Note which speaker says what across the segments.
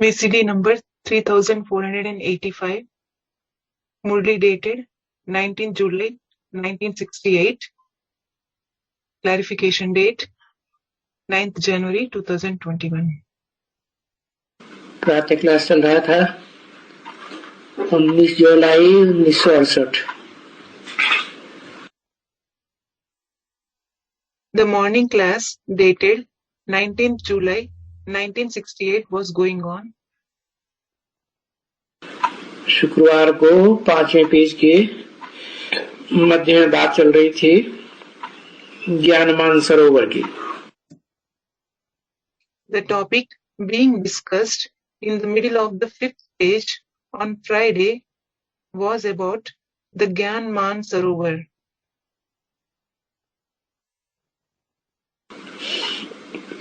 Speaker 1: VCD number 3485, Murli dated 19 July 1968, clarification date 9th January 2021.
Speaker 2: प्रातः class चल रहा था 19 जुलाई 1968।
Speaker 1: The morning class dated 19th July 1968 was going on.
Speaker 2: शुक्रवार को 5वें पेज के मध्य में बात चल रही थी ज्ञान मानसरोवर की।
Speaker 1: The topic being discussed in the middle of the 5th page on Friday was about the Gyan Mansarovar.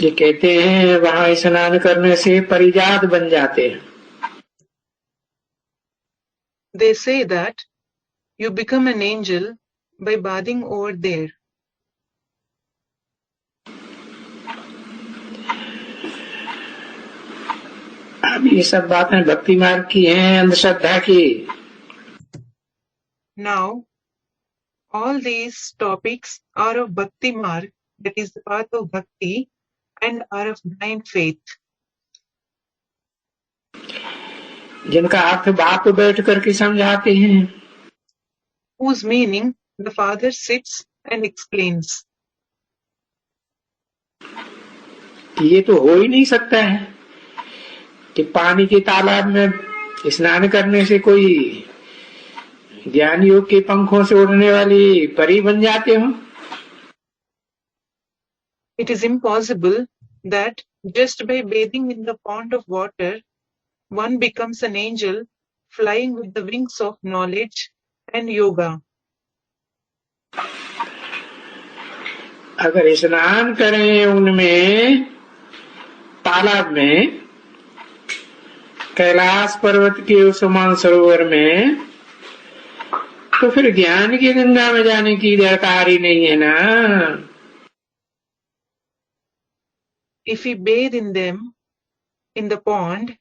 Speaker 2: ये कहते हैं वहां स्नान करने से परिजात बन जाते हैं।
Speaker 1: They say that you become an angel by bathing over there.
Speaker 2: अब ये सब बातें भक्ति मार्ग की हैं, अंधश्रद्धा की।
Speaker 1: Now, all these topics are of Bhakti Marg, that is the path of Bhakti, and are of blind faith.
Speaker 2: जिनका अर्थ बाप बैठ करके समझाते हैं,
Speaker 1: Whose meaning the Father sits and explains.
Speaker 2: ये तो हो ही नहीं सकता है कि पानी के तालाब में स्नान करने से कोई ज्ञान योग के पंखों से उड़ने वाली परी बन जाते हो।
Speaker 1: It is impossible that just by bathing in the pond of water, one becomes an angel flying with the wings of knowledge and yoga.
Speaker 2: अगर स्नान करें उनमें तालाब में, कैलाश पर्वत के उस मानसरोवर में, तो फिर ज्ञान की गंगा में जाने की दरकार ही नहीं है ना।
Speaker 1: If we bathe in them, in the pond,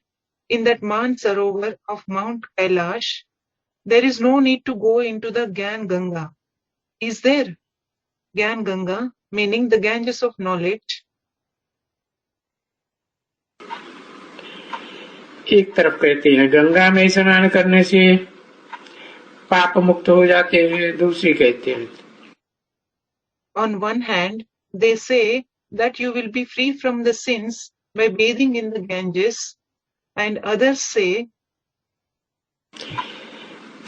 Speaker 1: in that Mansarovar of Mount Kailash, there is no need to go into the Gyan Ganga. Is there? Gyan Ganga, meaning the Ganges of knowledge.
Speaker 2: एक तरफ कहते हैं गंगा में स्नान करने से पाप मुक्त हो जाते हैं, दूसरी कहते हैं
Speaker 1: On one hand, they say that you will be free from the sins by bathing in the Ganges, and others say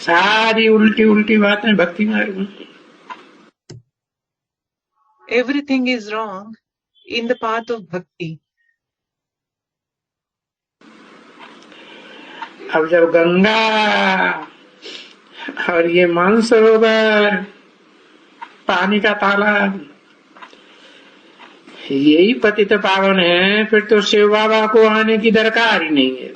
Speaker 2: सारी उल्टी उल्टी बातें भक्ति मार्ग में।
Speaker 1: everything is wrong in the path of Bhakti.
Speaker 2: अब जब गंगा और ये मानसरोवर, पानी का तालाब, यही पतित पावन है, फिर तो शिव बाबा को आने की दरकार ही नहीं है।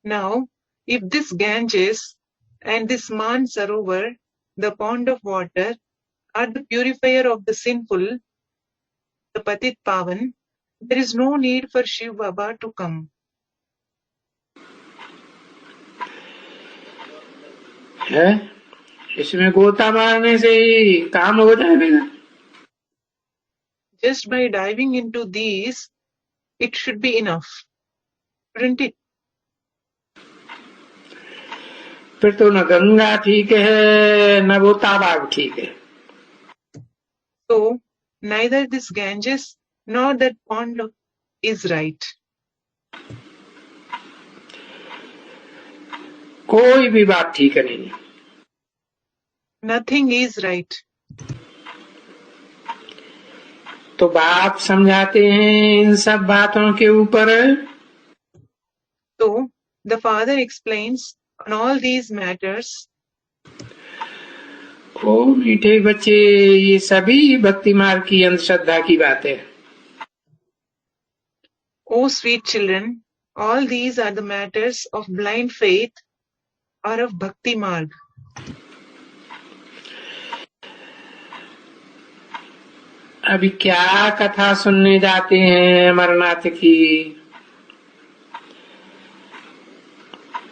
Speaker 1: Now, if this Ganges and this Mansarovar, the pond of water, are the purifier of the sinful, the Patit Pavan, there is no need for Shiv Baba to come.
Speaker 2: है इसमें गोता मारने से ही काम हो जाएगा।
Speaker 1: Just by diving into these, it should be enough, shouldn't it?
Speaker 2: फिर तो न गंगा ठीक है न वो तालाब ठीक है।
Speaker 1: So, neither this Ganges nor that pond is right.
Speaker 2: कोई भी बात ठीक नहीं।
Speaker 1: Nothing is right.
Speaker 2: तो बाप समझाते हैं इन सब बातों के ऊपर।
Speaker 1: So, the Father explains on all these matters.
Speaker 2: ओ मीठे बच्चे, ये सभी भक्ति मार्ग की अंधश्रद्धा की बातें।
Speaker 1: O sweet children, all these are the matters of blind faith or of Bhakti Marg.
Speaker 2: अभी क्या कथा सुनने जाते हैं अमरनाथ की।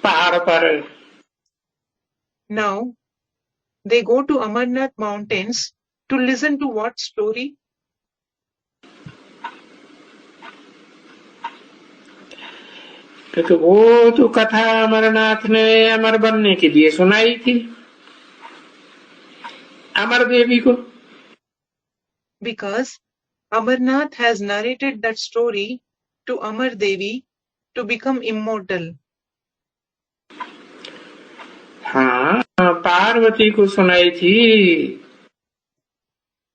Speaker 2: पहाड़ पर।
Speaker 1: Now they go to Amarnath mountains to listen to what story?
Speaker 2: तो वो तो कथा अमरनाथ ने अमर बनने के लिए सुनाई थी अमर देवी को।
Speaker 1: Because Amarnath has narrated that story to Amar Devi to become immortal.
Speaker 2: हाँ, पार्वती को सुनाई थी।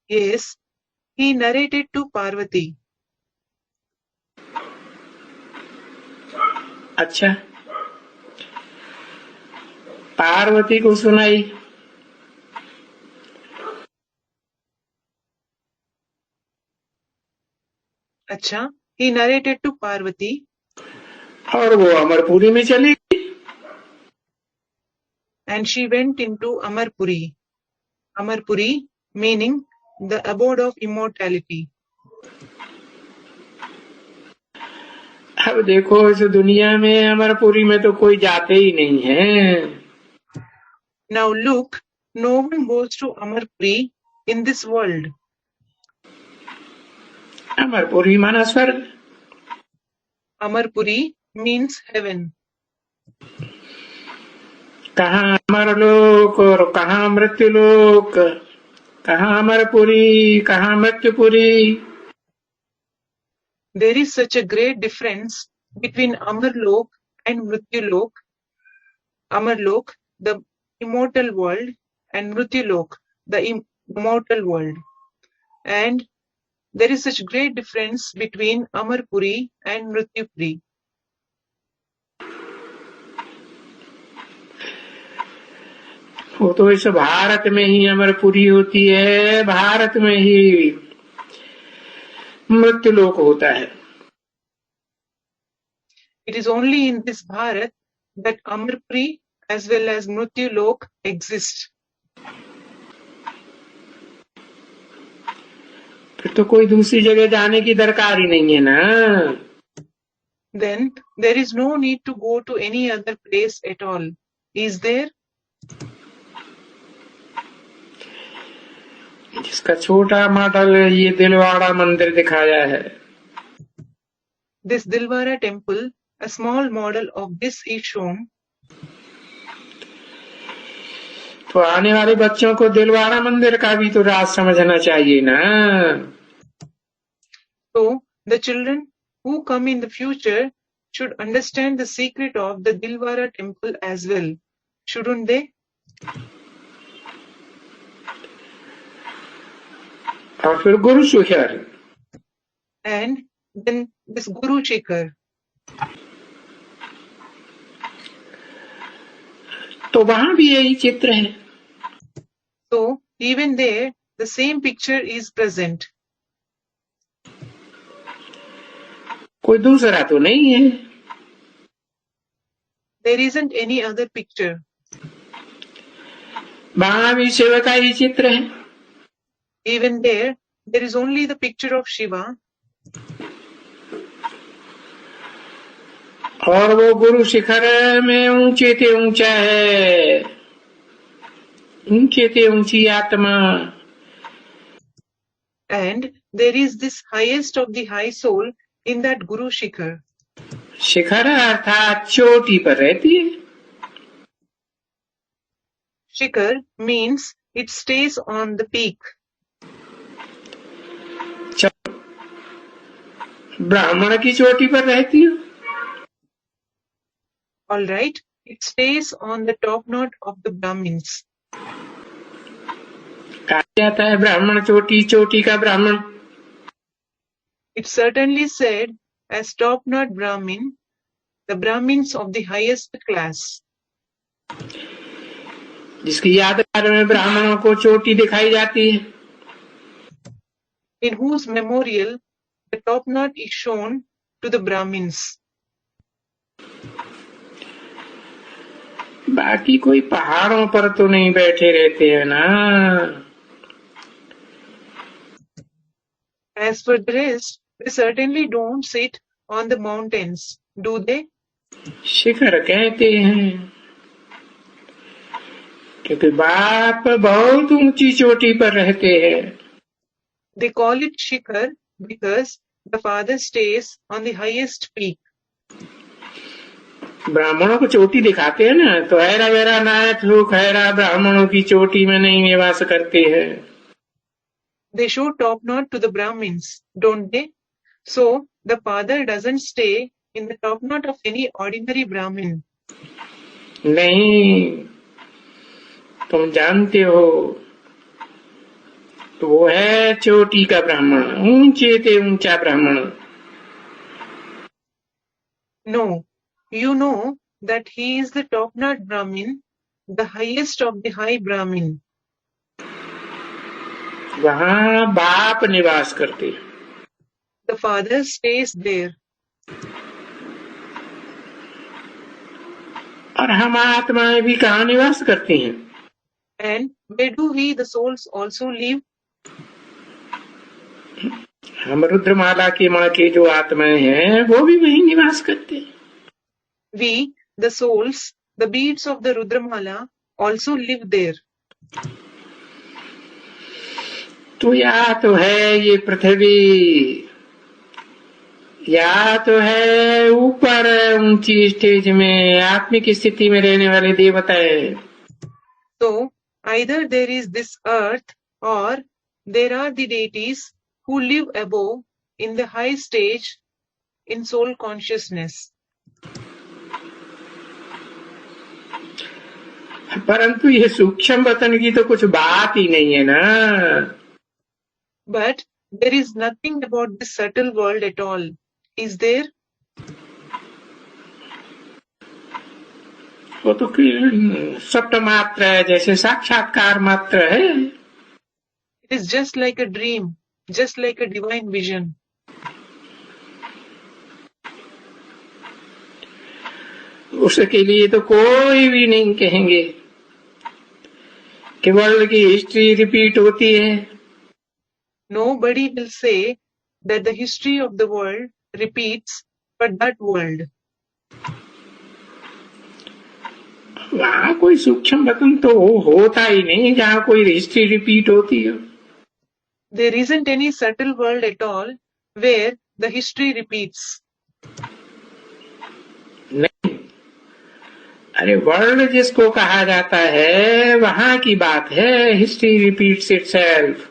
Speaker 1: Yes, he narrated to Parvati.
Speaker 2: अच्छा, पार्वती को सुनाई।
Speaker 1: अच्छा, he narrated to Parvati.
Speaker 2: और वो अमरपुरी में चली गई।
Speaker 1: And she went into Amarpuri. Amarpuri meaning the abode of immortality.
Speaker 2: अब देखो इस दुनिया में अमरपुरी में तो कोई जाते ही नहीं है।
Speaker 1: Now look, no one goes to Amarpuri in this world.
Speaker 2: Amarpuri माना स्वर्ग।
Speaker 1: Amarpuri means heaven.
Speaker 2: कहाँ अमरलोक और कहाँ मृत्युलोक, कहाँ अमरपुरी कहाँ मृत्युपुरी।
Speaker 1: There is such a great difference between Amarlok and Mrityulok. Amarlok, the immortal world, and Mrityulok, the immortal world. And there is such great difference between Amarpuri and Mrityupuri.
Speaker 2: वो तो इस भारत में ही अमरपुरी होती है, भारत में ही मृत्युलोक होता है।
Speaker 1: It is only in this Bharat that Amarpuri as well as Mrityulok exist.
Speaker 2: फिर तो कोई दूसरी जगह जाने की दरकार ही नहीं है ना।
Speaker 1: Then there is no need to go to any other place at all. Is there?
Speaker 2: जिसका छोटा मॉडल ये दिलवाड़ा मंदिर दिखाया है।
Speaker 1: This Dilwara temple, a small model of this is shown.
Speaker 2: तो आने वाले बच्चों को दिलवाड़ा मंदिर का भी तो राज समझना चाहिए ना।
Speaker 1: So the children who come in the future should understand the secret of the Dilwara temple as well, shouldn't they?
Speaker 2: और फिर Guru Shikhar.
Speaker 1: And then this Guru Shikhar.
Speaker 2: तो वहां भी यही चित्र है।
Speaker 1: So even there, the same picture is present.
Speaker 2: कोई दूसरा तो नहीं है।
Speaker 1: There isn't any other picture.
Speaker 2: वहां भी शिव का ही चित्र है।
Speaker 1: Even there is only the picture of Shiva.
Speaker 2: और वो गुरु शिखर में ऊंचे ते ऊंचा है, ऊंचे ते ऊंची आत्मा।
Speaker 1: And there is this highest of the high soul in that Guru Shikhar.
Speaker 2: शिखर अर्थात चोटी पर रहती है।
Speaker 1: Shikhar means it stays on the peak.
Speaker 2: ब्राह्मण की चोटी पर रहती है।
Speaker 1: All right, it stays on the top knot of the Brahmins.
Speaker 2: कहा जाता है ब्राह्मण चोटी, चोटी का ब्राह्मण।
Speaker 1: It's certainly said as top knot Brahmin, the Brahmins of the highest class.
Speaker 2: जिसकी यादगार में ब्राह्मणों को चोटी दिखाई जाती है।
Speaker 1: In whose memorial the top knot is shown to the Brahmins.
Speaker 2: बाकी कोई पहाड़ों पर तो नहीं बैठे रहते हैं ना।
Speaker 1: As for the rest, they certainly don't sit on the mountains, do they?
Speaker 2: शिखर कहते हैं क्योंकि बाप बहुत ऊंची चोटी पर रहते हैं।
Speaker 1: They call it Shikhar because the father stays on the highest peak.
Speaker 2: ब्राह्मणों को चोटी दिखाते हैं ना, तो हैरा वेरा नायक लोग हैरा ब्राह्मणों की चोटी में नहीं निवास करते हैं।
Speaker 1: They show top knot to the Brahmins, don't they? So the father doesn't stay in the top knot of any ordinary Brahmin.
Speaker 2: नहीं, तुम जानते हो, तो वो है चोटी का ब्राह्मण, ऊंचे ते ऊंचा ब्राह्मण।
Speaker 1: No, you know that he is the top knot Brahmin, the highest of the high Brahmin.
Speaker 2: वहां बाप निवास करते हैं।
Speaker 1: The father stays there.
Speaker 2: और हम आत्माएं भी कहाँ निवास करते हैं?
Speaker 1: And where do we, the souls, also live?
Speaker 2: हम रुद्रमाला के माँ के जो आत्माएं हैं वो भी वहीं निवास करते हैं।
Speaker 1: We, the souls, the beads of the Rudramala, also live there.
Speaker 2: तो या तो है ये पृथ्वी, या तो है ऊपर ऊंची स्टेज में आत्मिक स्थिति में रहने वाले देवताएं।
Speaker 1: So either there is this earth or there are the deities who live above in the high stage in soul consciousness.
Speaker 2: परंतु ये सूक्ष्म वतन की तो कुछ बात ही नहीं है ना।
Speaker 1: But there is nothing about this subtle world at all, is there?
Speaker 2: वो तो सप्त मात्र है, जैसे साक्षात्कार मात्र है।
Speaker 1: It is just like a dream, just like a divine vision.
Speaker 2: उसके लिए तो कोई भी नहीं कहेंगे कि वर्ल्ड की हिस्ट्री रिपीट होती है।
Speaker 1: Nobody will say that the history of the world repeats for that world.
Speaker 2: वहां कोई सूक्ष्म वतन तो होता ही नहीं जहाँ कोई हिस्ट्री रिपीट होती है।
Speaker 1: There isn't any subtle world at all where the history repeats.
Speaker 2: नहीं, अरे वर्ल्ड जिसको कहा जाता है वहां की बात है, history repeats itself.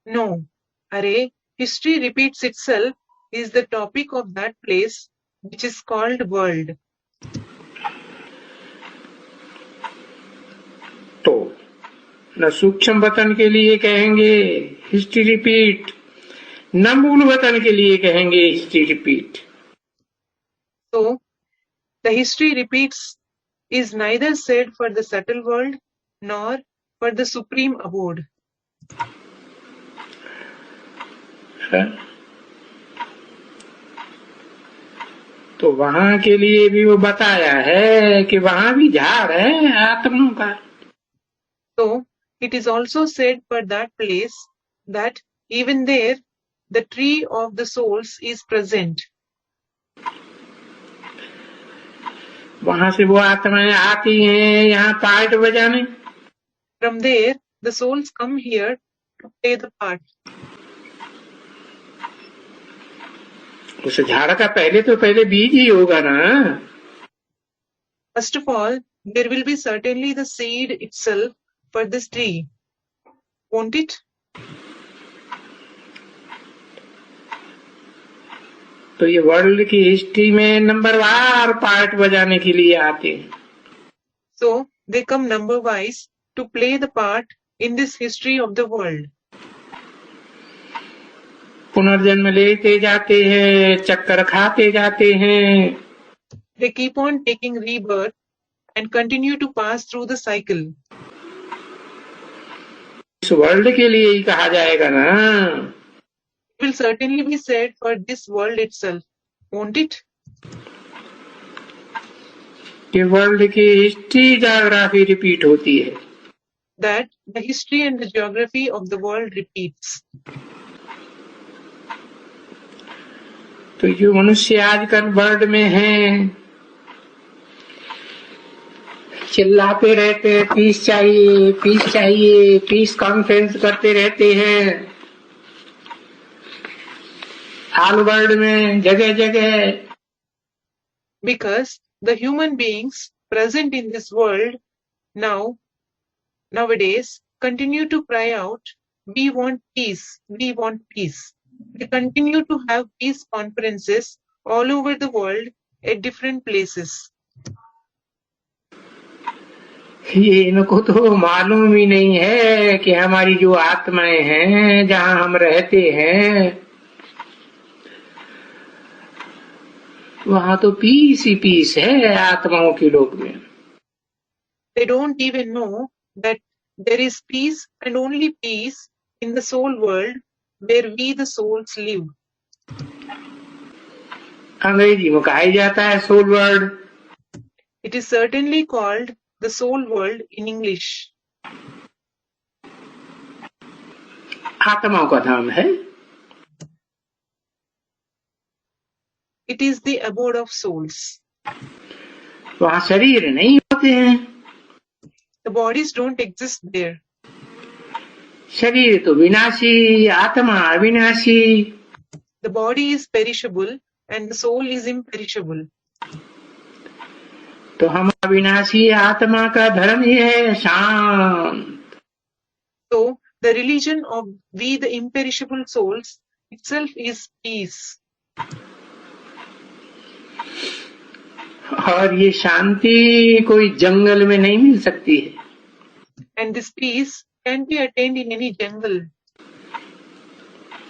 Speaker 1: No, Array, history repeats itself is the topic of that place which is called world.
Speaker 2: तो न सूक्ष्म वतन के लिए कहेंगे हिस्ट्री रिपीट, न मूल वतन के लिए कहेंगे history repeat.
Speaker 1: So, the history repeats is neither said for the subtle world nor for the supreme abode.
Speaker 2: तो वहां के लिए भी वो बताया है कि वहां भी झाड़ है आत्माओं का।
Speaker 1: So, it is also said for that place that even there the tree of the souls is present.
Speaker 2: वहां से वो आत्माएं आती हैं यहाँ पार्ट बजाने।
Speaker 1: From there, the souls come here to play the part.
Speaker 2: उस झाड़ का पहले बीज ही होगा ना।
Speaker 1: First of all, there will be certainly the seed itself for this tree, won't it?
Speaker 2: तो ये वर्ल्ड की हिस्ट्री में नंबरवार पार्ट बजाने के लिए आते हैं।
Speaker 1: So they come number wise to play the part in this history of the world.
Speaker 2: पुनर्जन्म लेते जाते हैं, चक्कर खाते जाते हैं।
Speaker 1: They keep on taking rebirth and continue to pass through the cycle.
Speaker 2: इस वर्ल्ड के लिए ही कहा जाएगा ना।
Speaker 1: It will certainly be said for this world itself, won't it?
Speaker 2: कि वर्ल्ड की हिस्ट्री ज्योग्राफी रिपीट होती है।
Speaker 1: That the history and the geography of the world repeats.
Speaker 2: तो जो मनुष्य आजकल वर्ल्ड में हैं चिल्लाते रहते हैं पीस चाहिए, पीस चाहिए, पीस कॉन्फ्रेंस करते रहते हैं ऑल वर्ल्ड में, जगह जगह।
Speaker 1: Because the human beings present in this world nowadays continue to cry out, we want peace, we want peace. They continue to have peace conferences all over the world at different places.
Speaker 2: ये इनको तो मालूम ही नहीं है कि हमारी जो आत्माएं हैं, जहाँ हम रहते हैं, वहाँ तो पीस ही पीस है आत्माओं के लोक में।
Speaker 1: They don't even know that there is peace and only peace in the soul world where we the souls live.
Speaker 2: अंग्रेजी में कहा जाता है soul world.
Speaker 1: It is certainly called the soul world in English.
Speaker 2: आत्माओं का धाम है।
Speaker 1: It is the abode of souls.
Speaker 2: वहाँ शरीर नहीं होते हैं।
Speaker 1: The bodies don't exist there.
Speaker 2: शरीर तो विनाशी, आत्मा अविनाशी।
Speaker 1: The body is perishable and the soul is imperishable.
Speaker 2: तो हम अविनाशी आत्मा का धर्म ही है शांत।
Speaker 1: So the religion of we the imperishable souls itself is peace.
Speaker 2: और ये शांति कोई जंगल में नहीं मिल सकती है।
Speaker 1: And this peace can't be attained in any jungle.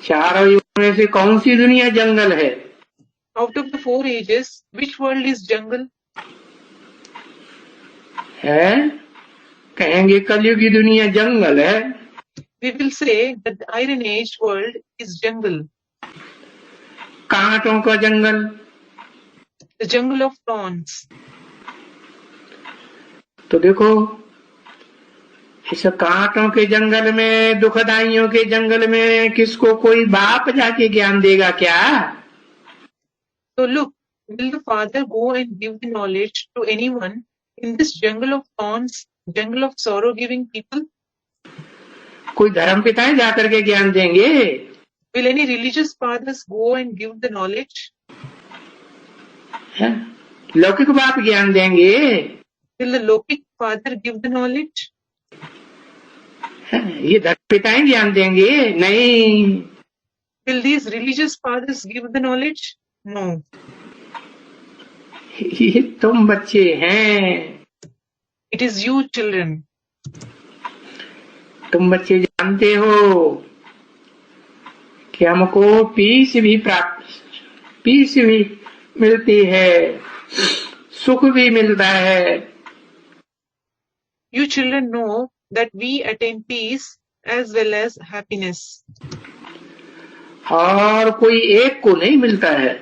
Speaker 2: चारों युगों में से कौन सी दुनिया जंगल है?
Speaker 1: Out of the 4 ages, which world is jungle?
Speaker 2: है? कहेंगे कलयुग की दुनिया जंगल है।
Speaker 1: We will say that the Iron Age world is jungle.
Speaker 2: कांटों का जंगल।
Speaker 1: The jungle of thorns.
Speaker 2: तो देखो, इस कांटों के जंगल में, दुखदाइयों के जंगल में किसको कोई बाप जाके ज्ञान देगा क्या?
Speaker 1: So look, will the father go and give the knowledge to anyone in this jungle of thorns, jungle of sorrow-giving people?
Speaker 2: कोई धर्म पिताएं जाकर के ज्ञान देंगे?
Speaker 1: Will any religious fathers go and give the knowledge?
Speaker 2: है? लौकिक बाप ज्ञान देंगे?
Speaker 1: Will the Lokic father give the knowledge?
Speaker 2: है? ये धर्म पिताएं ज्ञान देंगे? नहीं।
Speaker 1: Will these religious fathers give the knowledge? No.
Speaker 2: ये तुम बच्चे हैं।
Speaker 1: It is you children.
Speaker 2: तुम बच्चे जानते हो कि हमको पीस भी मिलती है, सुख भी मिलता है।
Speaker 1: You children know that we attain peace as well as happiness.
Speaker 2: और कोई एक को नहीं मिलता है।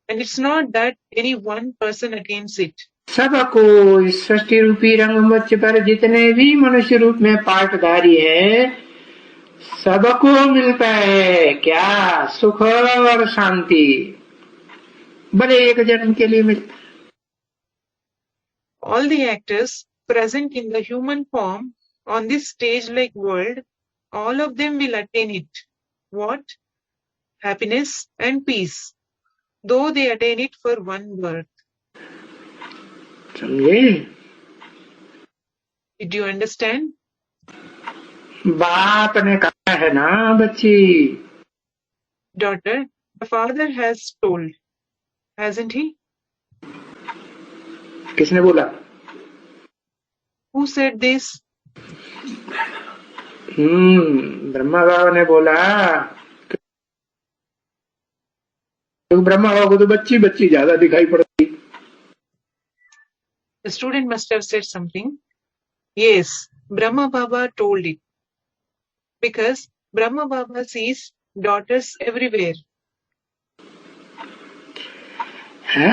Speaker 1: And it's not that any one person attains it.
Speaker 2: सबको इस सृष्टि रूपी रंगमंच पर जितने भी मनुष्य रूप में पाठधारी है, सबको मिलता है क्या? सुख और शांति। भले एक जन्म के लिए मिलता है।
Speaker 1: All the actors present in the human form on this stage-like world, all of them will attain it. What? Happiness and peace, though they attain it for one birth.
Speaker 2: समझे?
Speaker 1: Did you understand?
Speaker 2: बाप ने कहा है ना बच्ची।
Speaker 1: Daughter, the father has told, hasn't he?
Speaker 2: किसने बोला?
Speaker 1: Who said this?
Speaker 2: Brahma बाबा ने बोला। तो ब्रह्मा बाबा को तो बच्ची बच्ची ज्यादा दिखाई पड़ती।
Speaker 1: The student must have said something. Yes, Brahma Baba told it. Because Brahma Baba sees daughters everywhere.
Speaker 2: है?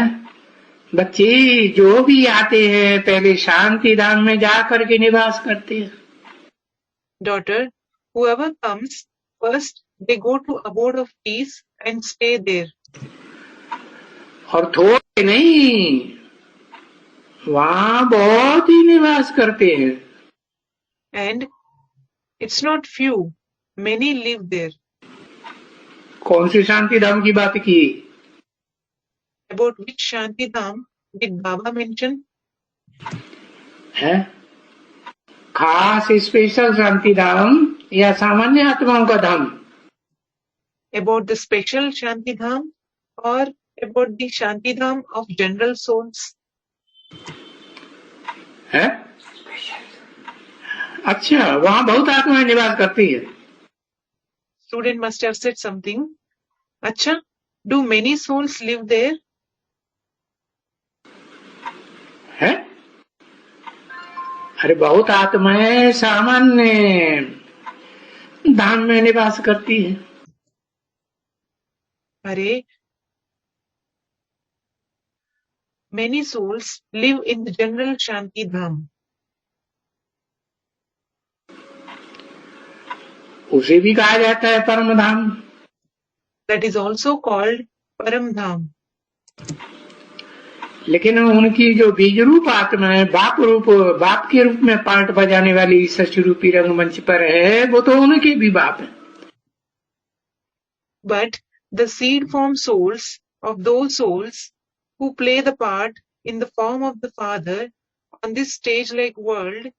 Speaker 2: बच्चे जो भी आते हैं पहले शांति धाम में जाकर के निवास करते हैं।
Speaker 1: Daughter, whoever comes, first they go to abode of peace and stay there.
Speaker 2: और थोड़े नहीं, वहाँ बहुत ही निवास करते हैं।
Speaker 1: And it's not few, many live there.
Speaker 2: कौन सी शांति धाम की बात की?
Speaker 1: About which Shanti Dham did Baba mention?
Speaker 2: है खास स्पेशल शांति धाम या सामान्य आत्माओं का धाम?
Speaker 1: About the special Shanti Dham or about the Shanti Dham of general souls?
Speaker 2: है अच्छा, वहाँ बहुत आत्माएं निवास करती है।
Speaker 1: Student must have said something. Acha, do many souls live there?
Speaker 2: है अरे बहुत आत्माएं सामान्य धाम में निवास करती है।
Speaker 1: Hare, many souls live in the general Shanti Dham.
Speaker 2: उसे भी कहा जाता है परम धाम।
Speaker 1: That is also called Param Dham.
Speaker 2: लेकिन उनकी जो बीज रूप आत्मा है, बाप के रूप में पार्ट बजाने वाली सच रूपी रंगमंच पर है, वो तो उनके भी बाप है।
Speaker 1: But the seed form souls of those souls who play the part in the form of the Father on this stage-like world,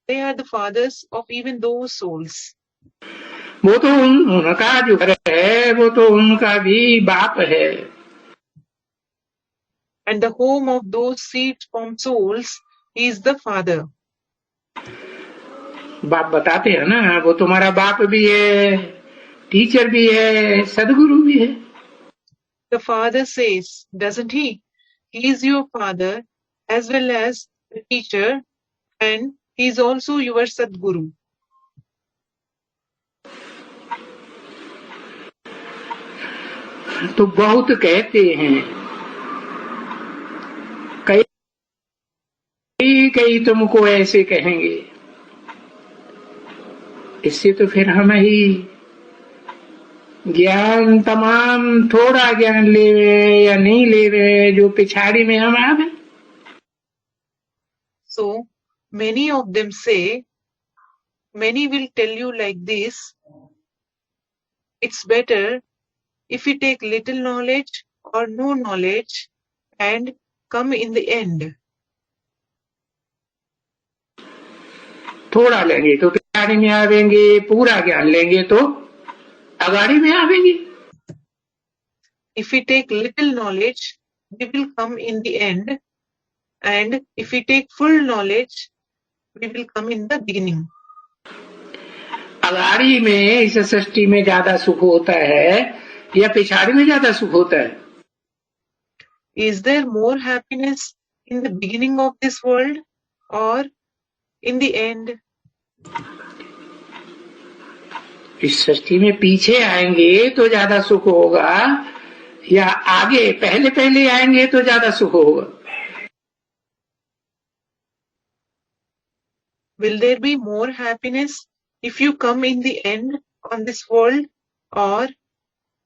Speaker 1: they are the fathers of even those souls.
Speaker 2: वो तो उनका जो घर है, वो तो उनका भी बाप है।
Speaker 1: And the home of those seed form souls is the Father.
Speaker 2: बाप बताते हैं ना, वो तुम्हारा बाप भी है, टीचर भी है, सदगुरु भी है।
Speaker 1: The Father says, doesn't he? He is your Father as well as the teacher, and he is also your Sadguru.
Speaker 2: तो बहुत कहते हैं, कई तुमको ऐसे कहेंगे। इससे तो फिर हम ही ज्ञान तमाम थोड़ा ज्ञान ले रहे या नहीं ले रहे, जो पिछाड़ी में हम आवे।
Speaker 1: So many of them say, many will tell you like this, it's better if we take little knowledge or no knowledge and come in the end.
Speaker 2: थोड़ा लेंगे तो पिछाड़ी में आवेंगे, पूरा ज्ञान लेंगे तो अगाड़ी में आवेंगे।
Speaker 1: If we take little knowledge, we will come in the end, and if we take full knowledge, we will come in the beginning.
Speaker 2: अगाड़ी में इस सृष्टि में ज्यादा सुख होता है या पिछाड़ी में ज्यादा सुख होता है?
Speaker 1: Is there more happiness in the beginning of this world or in the end?
Speaker 2: इस सृष्टि में पीछे आएंगे तो ज्यादा सुख होगा या आगे पहले आएंगे तो ज्यादा सुख होगा?
Speaker 1: Will there be more happiness if you come in the end on this world, or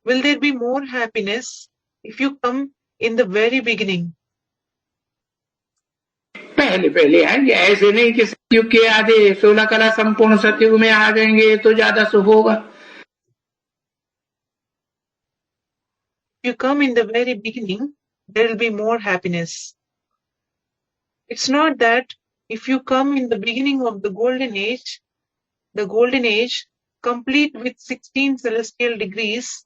Speaker 1: will there be more happiness if you come in the very beginning?
Speaker 2: पहले आएंगे, ऐसे नहीं कि सतयुग के आधे 16 कला संपूर्ण सतयुग में आ जाएंगे तो ज्यादा सुख होगा।
Speaker 1: If you come in the very beginning, there will be more happiness. It's not that if you come in the beginning of the golden age complete with 16 celestial degrees,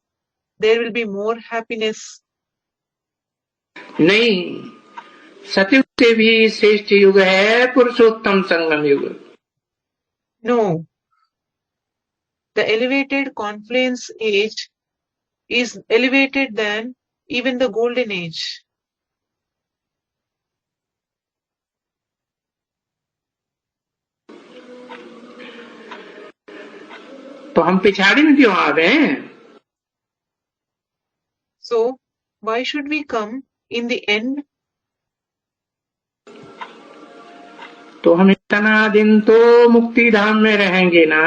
Speaker 1: there will be more happiness.
Speaker 2: नहीं, सतयुग से भी श्रेष्ठ युग है पुरुषोत्तम संगम युग।
Speaker 1: No, the elevated confluence age is elevated than even the golden age.
Speaker 2: तो हम पिछाड़ी में क्यों आ गए हैं?
Speaker 1: So, why should we come in the end?
Speaker 2: तो हम इतना दिन तो मुक्ति धाम में रहेंगे ना।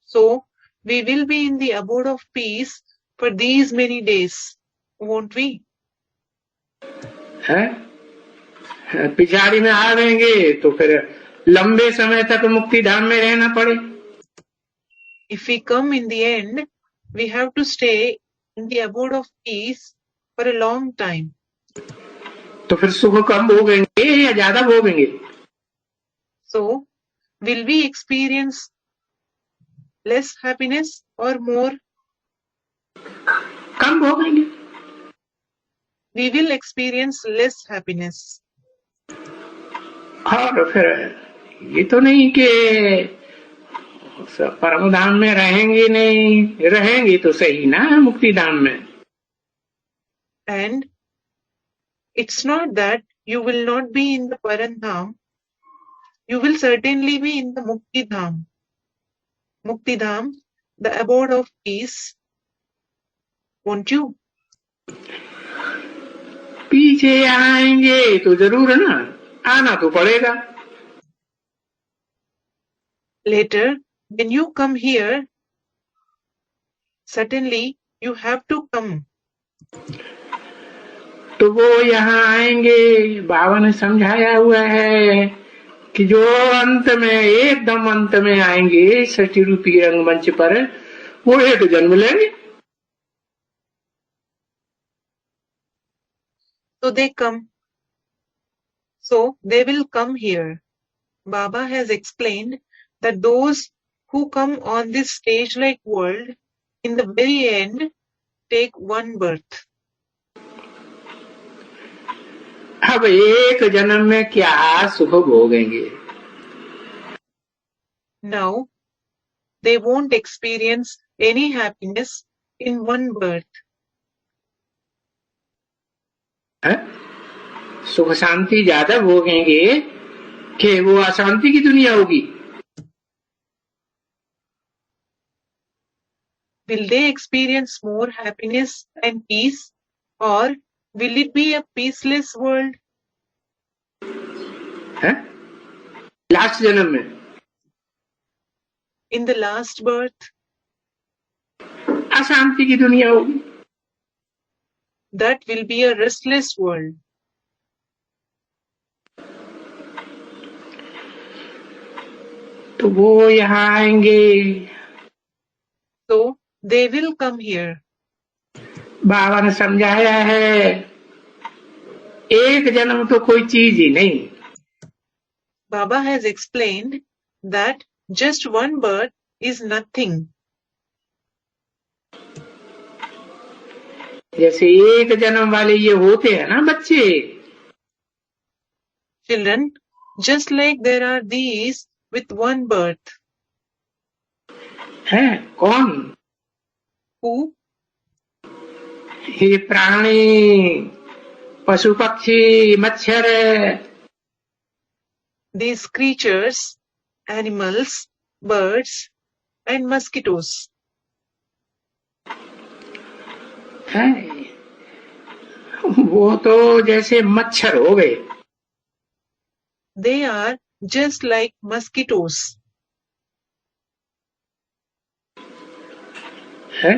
Speaker 1: So, we will be in the abode of peace for these many days, won't we?
Speaker 2: है पिछाड़ी में आवेंगे तो फिर लंबे समय तक मुक्ति धाम में रहना पड़े।
Speaker 1: If we come in the end, we have to stay in the abode of peace for a long time.
Speaker 2: तो फिर सुख कम भोगेंगे या ज्यादा भोगेंगे?
Speaker 1: So, will we experience less happiness or more?
Speaker 2: Come भोगेंगे।
Speaker 1: We will experience less happiness.
Speaker 2: और फिर ये तो नहीं कि परम धाम में रहेंगे नहीं, रहेंगे तो सही ना मुक्ति धाम में।
Speaker 1: And it's not that you will not be in the Parandham, you will certainly be in the Mukti Dham. Mukti Dham, the abode of peace, won't you?
Speaker 2: पीछे आएंगे तो जरूर है ना, आना तो पड़ेगा।
Speaker 1: Later, when you come here, certainly you have to come.
Speaker 2: तो वो यहाँ आएंगे, बाबा ने समझाया हुआ है कि जो अंत में एकदम अंत में आएंगे सृष्टि रूपी रंगमंच पर, वो एक जन्म लेंगे।
Speaker 1: So they come. So they will come here. Baba has explained that those who come on this stage-like world, in the very end, take one birth.
Speaker 2: अब एक जन्म में क्या सुख भोगेंगे?
Speaker 1: Now, they won't experience any happiness in one birth.
Speaker 2: सुख शांति ज्यादा भोगेंगे कि वो अशांति की दुनिया होगी?
Speaker 1: Will they experience more happiness and peace, or will it be a peaceless world?
Speaker 2: Last जन्म में,
Speaker 1: In the last birth,
Speaker 2: अशांति की दुनिया होगी।
Speaker 1: that will be a restless world.
Speaker 2: तो वो यहाँ आएंगे।
Speaker 1: So they will come here.
Speaker 2: बाबा ने समझाया है, एक जन्म तो कोई चीज ही नहीं।
Speaker 1: Baba has explained that just one birth is nothing.
Speaker 2: जैसे एक जन्म वाले ये होते हैं ना बच्चे,
Speaker 1: Children, just like there are these with one birth.
Speaker 2: है कौन?
Speaker 1: Who?
Speaker 2: ये प्राणी, पशु पक्षी, मच्छर,
Speaker 1: These creatures, animals, birds, and mosquitoes.
Speaker 2: है वो तो जैसे मच्छर हो गए।
Speaker 1: They are just like mosquitoes.
Speaker 2: है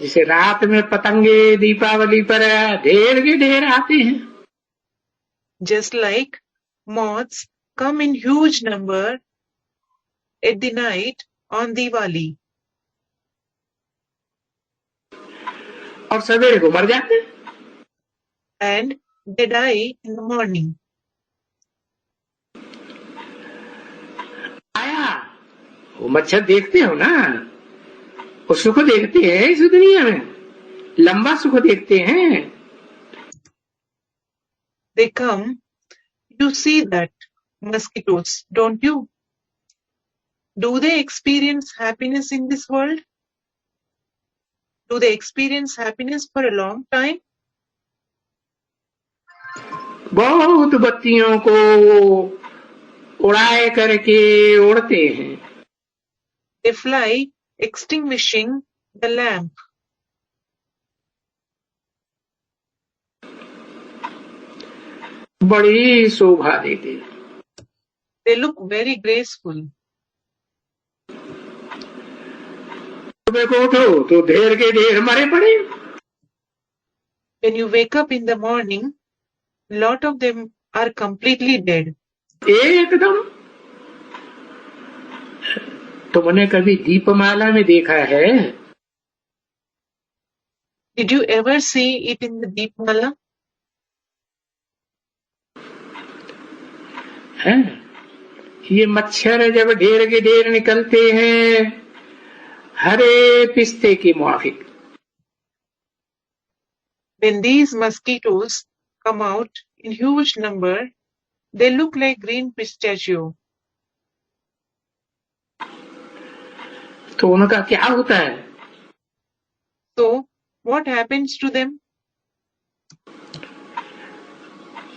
Speaker 2: जिसे रात में पतंगे दीपावली पर ढेर के ढेर आते हैं।
Speaker 1: Just like moths come in huge number at the night on Diwali.
Speaker 2: और सवेरे को मर जाते हैं।
Speaker 1: And they die in the morning.
Speaker 2: आया वो मच्छर देखते हो ना, वो सुख देखते हैं इस दुनिया में, लंबा सुख देखते हैं।
Speaker 1: They come, you see that mosquitoes, don't you? Do they experience happiness in this world? Do they experience happiness for a long time?
Speaker 2: बहुत बत्तियों को उड़ाए करके उड़ते हैं।
Speaker 1: They fly, extinguishing the lamp.
Speaker 2: बड़ी शोभा देते।
Speaker 1: They look very graceful.
Speaker 2: सुबह को उठो तो ढेर के ढेर मरे पड़े।
Speaker 1: When you wake up in the morning, lot of them are completely dead.
Speaker 2: एकदम। तुमने कभी दीपमाला में देखा है?
Speaker 1: Did you ever see it in the Deepmala?
Speaker 2: है? ये मच्छर जब ढेर के ढेर निकलते हैं हरे पिस्ते की मुआफिक।
Speaker 1: When these mosquitoes come out in huge number, they look like green pistachio.
Speaker 2: तो उनका क्या होता है?
Speaker 1: So, what happens to them?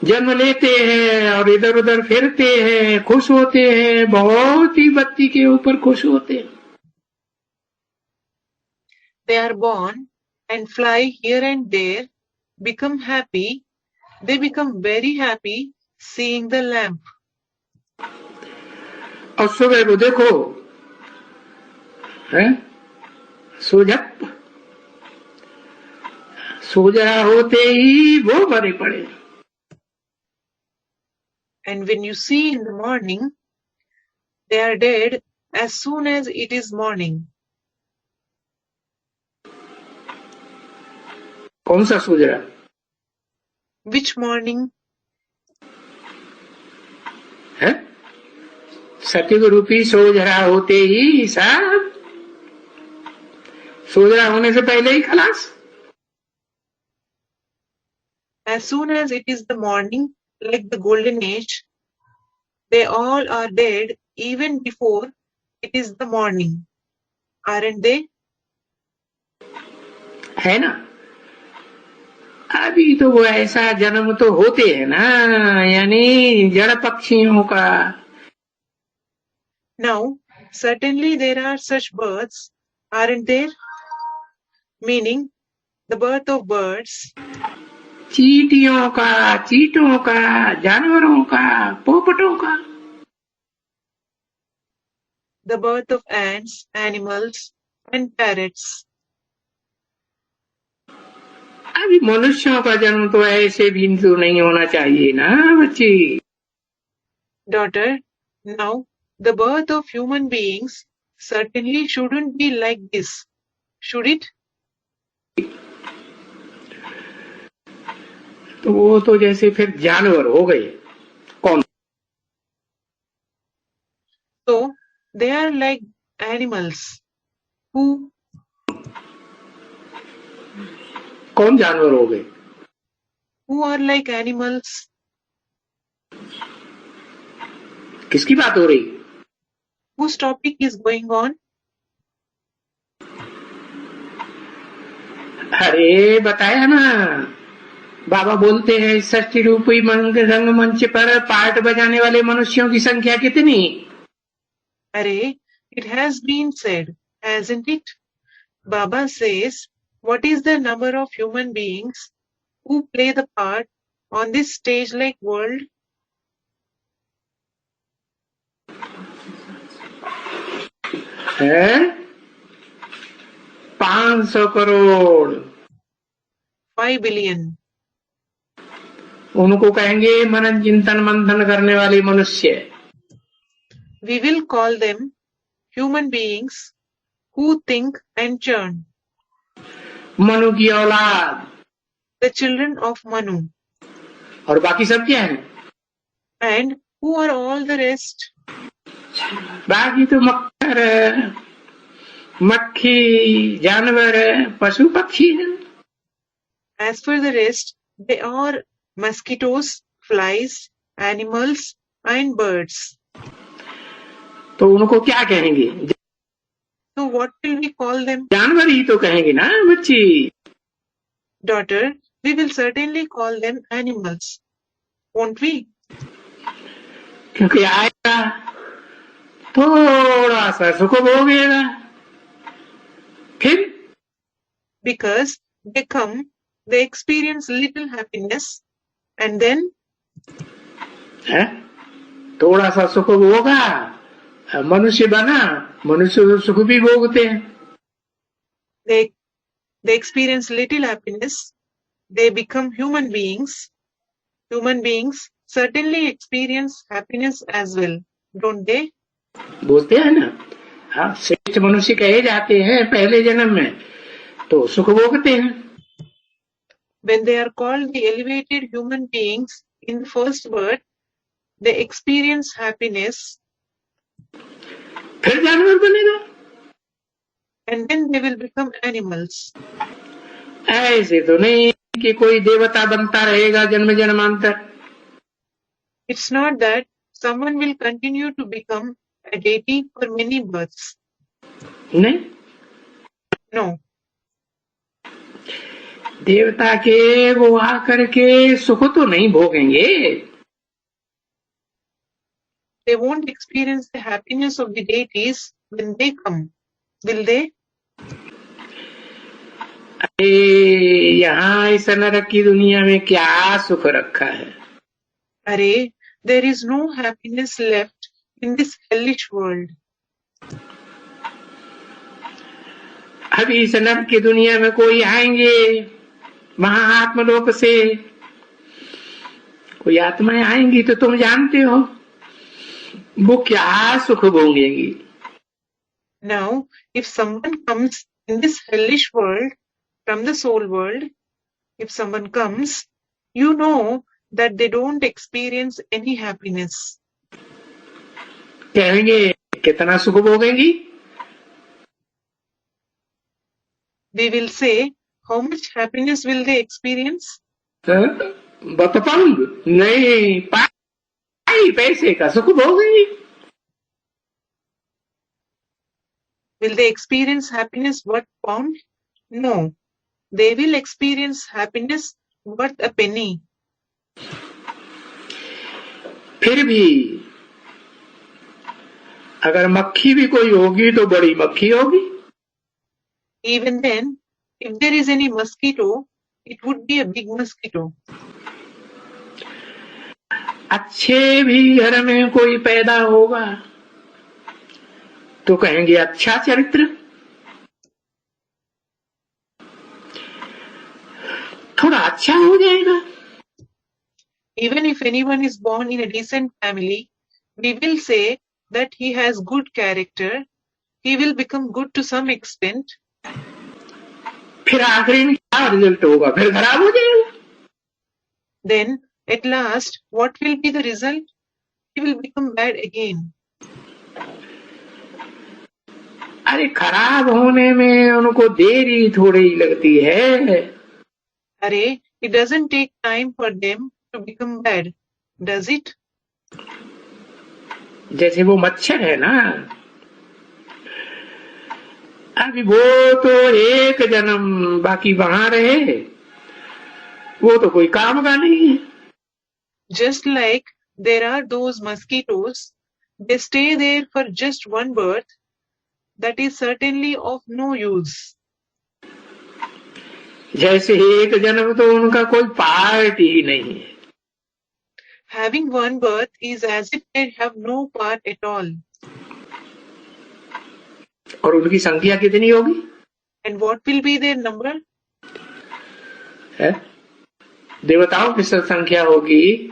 Speaker 2: जन्म लेते हैं और इधर उधर फिरते हैं, खुश होते हैं, बहुत ही बत्ती के ऊपर खुश होते हैं।
Speaker 1: They are born and fly here and there, become happy. They become very happy seeing the lamp.
Speaker 2: और सुबह को देखो, है सोजप सोजा होते ही वो मरे पड़े।
Speaker 1: And when you see in the morning, they are dead as soon as it is morning.
Speaker 2: कौन सा सूजरा?
Speaker 1: Which morning?
Speaker 2: है सतयुग रूपी सोजरा होते ही सब, सोजरा होने से पहले ही खलास।
Speaker 1: As soon as it is the morning, like the golden age, they all are dead even before it is the morning. Aren't they?
Speaker 2: है ना? अभी तो वो ऐसा जन्म तो होते हैं ना, यानी जड़ पक्षियों का।
Speaker 1: Now, certainly there are such births, aren't there? Meaning, the birth of birds.
Speaker 2: चींटियों का, चींटों का, जानवरों का, पोपटों का।
Speaker 1: The birth of ants, animals, and parrots.
Speaker 2: अभी मनुष्यों का जन्म तो ऐसे भी तो नहीं होना चाहिए ना बच्ची।
Speaker 1: Daughter, now the birth of human beings certainly shouldn't be like this, should it?
Speaker 2: तो वो तो जैसे फिर जानवर हो गए। कौन?
Speaker 1: So they are like animals who
Speaker 2: कौन जानवर हो गए?
Speaker 1: are like animals.
Speaker 2: किसकी बात हो रही?
Speaker 1: Whose topic is going on?
Speaker 2: अरे बताया ना, बाबा बोलते हैं षष्ठी रूपी रंगमंच पर पार्ट बजाने वाले मनुष्यों की संख्या कितनी?
Speaker 1: Array, it has been said, hasn't it? Baba says, what is the number of human beings who play the part on this stage-like world?
Speaker 2: है 500 करोड़।
Speaker 1: 5 billion.
Speaker 2: उनको कहेंगे मनन चिंतन मंथन करने वाले मनुष्य।
Speaker 1: We will call them human beings who think and churn.
Speaker 2: Manu की औलाद।
Speaker 1: The children of Manu.
Speaker 2: और बाकी सब क्या है?
Speaker 1: And who are all the rest?
Speaker 2: बाकी तो मक्खर, मक्खी, जानवर, पशु पक्षी है।
Speaker 1: As for the rest, they are mosquitoes, flies, animals, and birds.
Speaker 2: तो उनको क्या कहेंगे?
Speaker 1: So what will we call them?
Speaker 2: जानवर ही तो कहेंगे ना बच्ची।
Speaker 1: Daughter, we will certainly call them animals, won't we?
Speaker 2: क्योंकि आएगा थोड़ा सा सुख भोगेगा, फिर
Speaker 1: Because they come, they experience little happiness, and then
Speaker 2: है थोड़ा सा सुख भोगा, मनुष्य बना, मनुष्य तो सुख भी भोगते हैं।
Speaker 1: they experience little happiness, they become human beings certainly experience happiness as well, don't they?
Speaker 2: बोलते हैं ना, हाँ, श्रेष्ठ मनुष्य कहे जाते हैं पहले जन्म में तो सुख भोगते हैं.
Speaker 1: When they are called the elevated human beings in the first birth, they experience happiness,
Speaker 2: फिर जानवर बनेगा.
Speaker 1: and then they will become animals.
Speaker 2: ऐसे तो नहीं कि कोई देवता बनता रहेगा जन्म जन्मांतर.
Speaker 1: It's not that someone will continue to become a deity for many births.
Speaker 2: नहीं,
Speaker 1: No.
Speaker 2: देवता के वो आकर के सुख तो नहीं भोगेंगे.
Speaker 1: They won't experience the happiness of the deities when they come, will they?
Speaker 2: अरे यहाँ इस नरक की दुनिया में क्या सुख रखा है.
Speaker 1: Array, there is no happiness left in this hellish world.
Speaker 2: अभी इस नरक की दुनिया में कोई आएंगे वहां आत्मलोक से, कोई आत्माएं आएंगी तो तुम जानते हो वो क्या सुख भोगेंगी.
Speaker 1: Now, if someone comes in this hellish world from the soul world, if someone comes, you know that they don't experience any happiness.
Speaker 2: कहेंगे कितना सुख भोगेंगी.
Speaker 1: We will say, how much happiness will they experience?
Speaker 2: Pound नहीं, पाई पैसे का सुख भोगेंगी.
Speaker 1: Will they experience happiness worth pound? No. They will experience happiness worth a penny.
Speaker 2: फिर भी अगर मक्खी भी कोई होगी तो बड़ी मक्खी होगी.
Speaker 1: Even then, if there is any mosquito, it would be a big mosquito.
Speaker 2: अच्छे भी घर में कोई पैदा होगा तो कहेंगे अच्छा चरित्र. थोड़ा अच्छा हो जाएगा.
Speaker 1: Even if anyone is born in a decent family, we will say that he has good character, he will become good to some extent.
Speaker 2: फिर आखिरी में क्या रिजल्ट होगा, फिर खराब हो जाएगा.
Speaker 1: Then, at last, what will be the result? He will become bad again.
Speaker 2: अरे खराब होने में उनको देरी थोड़ी लगती है.
Speaker 1: Array, it doesn't take time for them to become bad, does it?
Speaker 2: जैसे वो मच्छर है ना, अभी वो तो एक जन्म बाकी वहां रहे, वो तो कोई काम का नहीं है.
Speaker 1: Just like there are those mosquitoes, they stay there for just one birth, that is certainly of no use.
Speaker 2: जैसे एक जन्म तो उनका कोई पार्ट ही नहीं है.
Speaker 1: Having one birth is as if they have no part at all.
Speaker 2: और उनकी संख्या कितनी होगी?
Speaker 1: And what will be their number?
Speaker 2: है? देवताओं की संख्या होगी,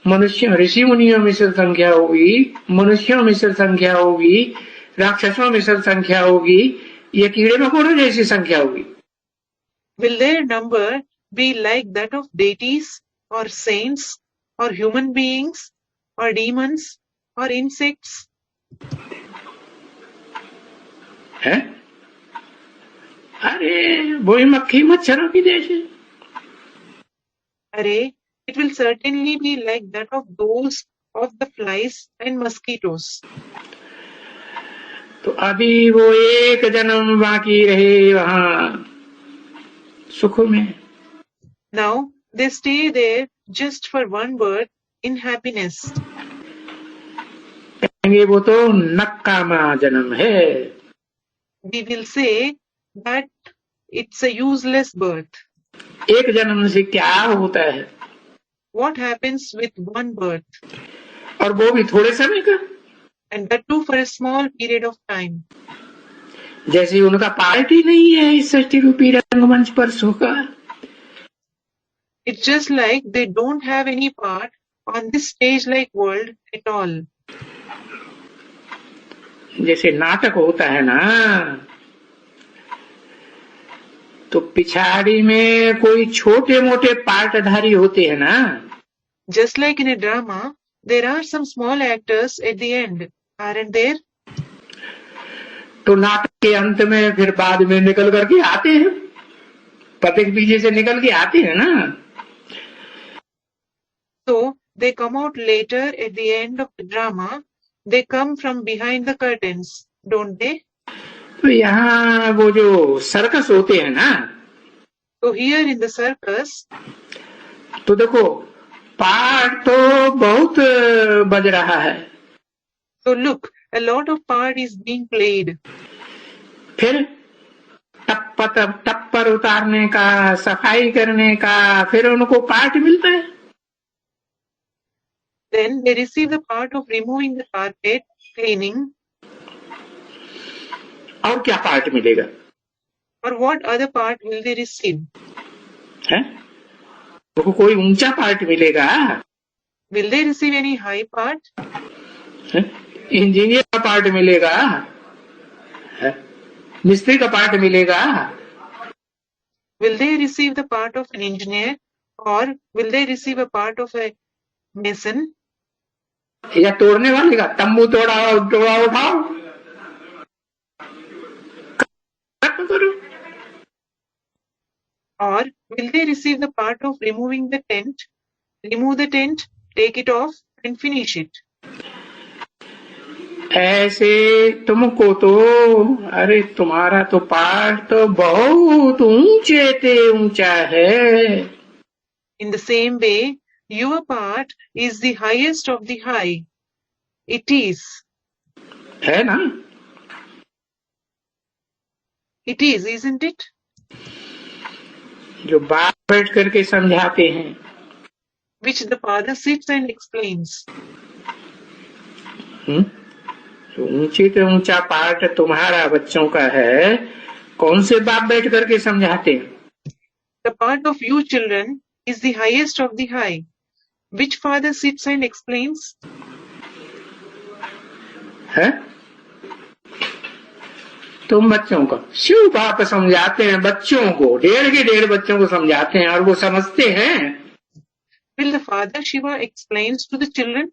Speaker 2: मनुष्य ऋषि मुनियों में से संख्या होगी, मनुष्यों में से संख्या होगी, राक्षसों में से संख्या होगी, ये कीड़े मकोड़ों जैसी संख्या होगी.
Speaker 1: Will their number be like that of deities or saints or human beings or demons or insects?
Speaker 2: है? अरे वही मक्खी मच्छरों की जैसे.
Speaker 1: Array, it will certainly be like that of those of the flies and mosquitoes.
Speaker 2: तो अभी वो एक जन्म बाकी रहे वहां सुख में.
Speaker 1: Now they stay there just for one birth in happiness.
Speaker 2: कहेंगे वो तो नकामा जन्म है.
Speaker 1: We will say that it's a useless birth.
Speaker 2: एक जन्म से क्या होता है?
Speaker 1: What happens with one birth?
Speaker 2: और वो भी थोड़े समय का.
Speaker 1: And that too for a small period of time.
Speaker 2: जैसे उनका पार्ट ही नहीं है इस सृष्टि रूपी रंगमंच पर सुख का.
Speaker 1: It's just like they don't have any part on this stage-like world at all.
Speaker 2: जैसे नाटक होता है ना, तो पिछाड़ी में कोई छोटे मोटे पार्टधारी होते हैं ना.
Speaker 1: Just like in a drama, there are some small actors at the end, aren't there?
Speaker 2: तो नाटक के अंत में फिर बाद में निकल करके आते हैं, पर्दे के पीछे से निकल के आते हैं ना.
Speaker 1: So they come out later at the end of the drama. They come from behind the curtains, don't they?
Speaker 2: तो यहाँ वो जो सर्कस होते हैं ना,
Speaker 1: So here in the circus,
Speaker 2: तो देखो पार्ट तो बहुत बज रहा है.
Speaker 1: so look, a lot of part is being played.
Speaker 2: फिर टप्पर उतारने का, सफाई करने का, फिर उनको पार्ट मिलता है.
Speaker 1: Then they receive the part of removing the carpet, cleaning.
Speaker 2: और क्या पार्ट मिलेगा?
Speaker 1: Or what other part will they receive?
Speaker 2: है? उनको कोई ऊंचा पार्ट मिलेगा?
Speaker 1: Will they receive any high part?
Speaker 2: Engineer का पार्ट मिलेगा? है? मिस्त्री का पार्ट मिलेगा?
Speaker 1: Will they receive the part of an engineer, or will they receive a part of a mason?
Speaker 2: या तोड़ने वाले का, तंबू तोड़ा उठाओ, करो.
Speaker 1: Or will they receive the part of removing the tent, remove the tent, take it off and finish it?
Speaker 2: ऐसे तुमको तो, अरे तुम्हारा तो पार्ट तो बहुत ऊंचा है.
Speaker 1: In the same way, your part is the highest of the high. It is.
Speaker 2: है ना?
Speaker 1: It is, isn't it?
Speaker 2: जो बाप बैठ करके समझाते हैं,
Speaker 1: Which the father sits and explains.
Speaker 2: तो ऊंचे तो ऊंचा पार्ट तुम्हारा बच्चों का है, कौन से बाप बैठ करके समझाते हैं?
Speaker 1: The part of you children is the highest of the high. Which father sits and explains?
Speaker 2: है? तुम बच्चों को, शिव बाप समझाते हैं बच्चों को, ढेर के ढेर बच्चों को समझाते हैं, और वो समझते हैं.
Speaker 1: Will the father Shiva explains to the children?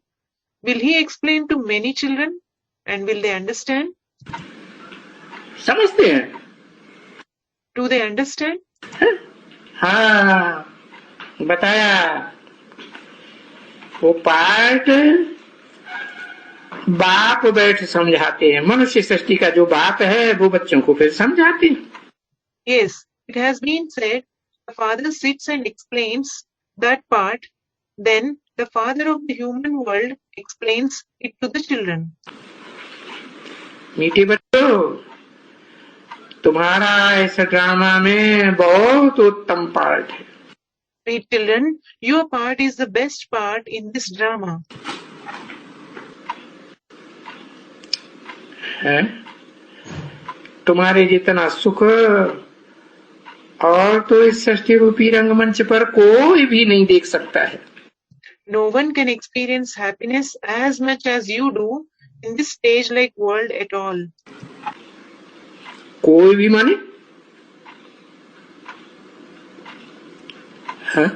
Speaker 1: Will he explain to many children? And will they understand?
Speaker 2: समझते हैं.
Speaker 1: Do they understand?
Speaker 2: हाँ, बताया. वो पार्ट बाप बैठ समझाते हैं. मनुष्य सृष्टि का जो बाप है वो बच्चों को फिर समझाते हैं.
Speaker 1: Yes, it has been said, the father sits and explains that part, then the father of the human world explains it to the children.
Speaker 2: मीठे बच्चों, तुम्हारा इस ड्रामा में बहुत उत्तम पार्ट है.
Speaker 1: Sweet children, your part is the best part in this drama.
Speaker 2: है? तुम्हारे जितना सुख और तो इस सृष्टि रूपी रंगमंच पर कोई भी नहीं देख सकता है.
Speaker 1: No one can experience happiness as much as you do in this stage-like world at all.
Speaker 2: कोई भी माने? हाँ?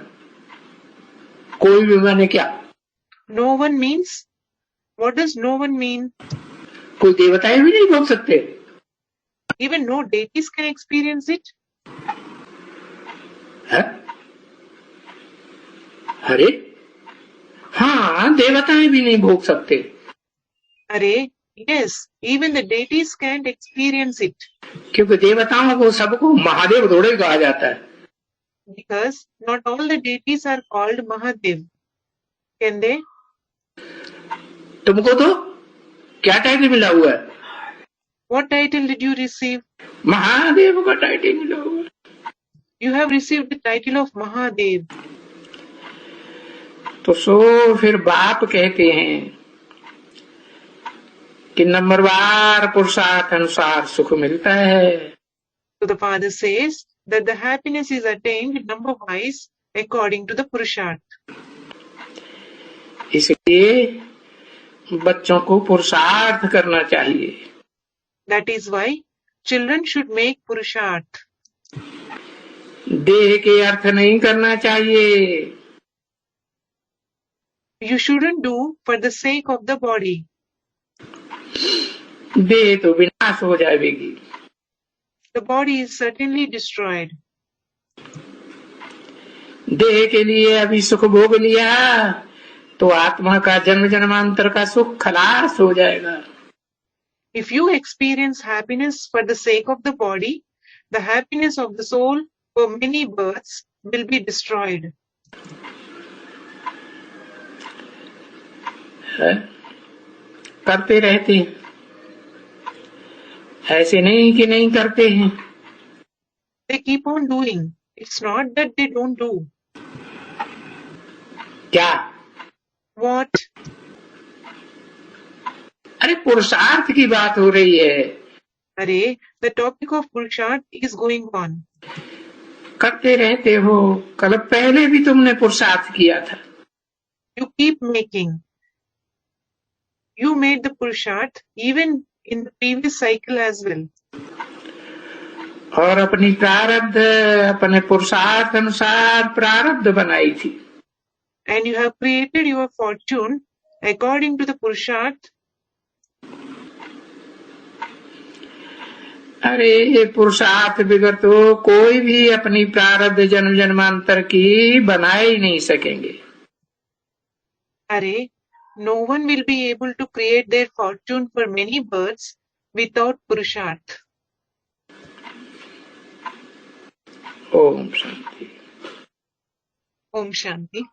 Speaker 2: कोई भी माने क्या?
Speaker 1: No one means? What does no one mean?
Speaker 2: कोई देवताएं भी नहीं भोग सकते.
Speaker 1: Even no deities can experience it.
Speaker 2: है? अरे हाँ, देवताएं भी नहीं भोग सकते.
Speaker 1: अरे yes, even the deities can't experience it.
Speaker 2: क्योंकि देवताओं को सबको महादेव थोड़े कहा जाता है.
Speaker 1: Because not all the deities are called Mahadev. Can they?
Speaker 2: तुमको तो क्या टाइटल मिला हुआ है?
Speaker 1: What title did you receive?
Speaker 2: Mahadev का टाइटल मिला हुआ है.
Speaker 1: You have received the title of Mahadev.
Speaker 2: तो फिर बाप कहते हैं कि नंबरवार पुरुषार्थ अनुसार सुख मिलता है.
Speaker 1: So the father says that the happiness is attained number wise according to the Purusharth.
Speaker 2: इसलिए बच्चों को पुरुषार्थ करना चाहिए.
Speaker 1: That is why children should make Purusharth.
Speaker 2: देह के अर्थ नहीं करना चाहिए.
Speaker 1: You shouldn't do for the sake of the body.
Speaker 2: देह तो विनाश हो जाएगी.
Speaker 1: The body is certainly destroyed.
Speaker 2: देह के लिए अभी सुख भोग लिया तो आत्मा का जन्म जन्मांतर का सुख खलास हो जाएगा.
Speaker 1: If you experience happiness for the sake of the body, the happiness of the soul for many births will be destroyed.
Speaker 2: है? करते रहते हैं. ऐसे नहीं कि नहीं करते हैं.
Speaker 1: They keep on doing. It's not that they don't do.
Speaker 2: क्या?
Speaker 1: What?
Speaker 2: अरे पुरुषार्थ की बात हो रही है.
Speaker 1: अरे, the topic of Purusharth is going on.
Speaker 2: करते रहते हो. कल पहले भी तुमने पुरुषार्थ किया था.
Speaker 1: You keep making. You made the Purusharth even in the previous cycle as well.
Speaker 2: और अपनी प्रारब्ध अपने पुरुषार्थ अनुसार प्रारब्ध बनाई थी.
Speaker 1: And you have created your fortune according to the Purusharth.
Speaker 2: अरे ये पुरुषार्थ बिगड़ तो कोई भी अपनी प्रारब्ध जन्म जन्मांतर की बना ही नहीं सकेंगे.
Speaker 1: अरे, no one will be able to create their fortune for many births without Purusharth.
Speaker 2: Om Shanti.
Speaker 1: Om Shanti.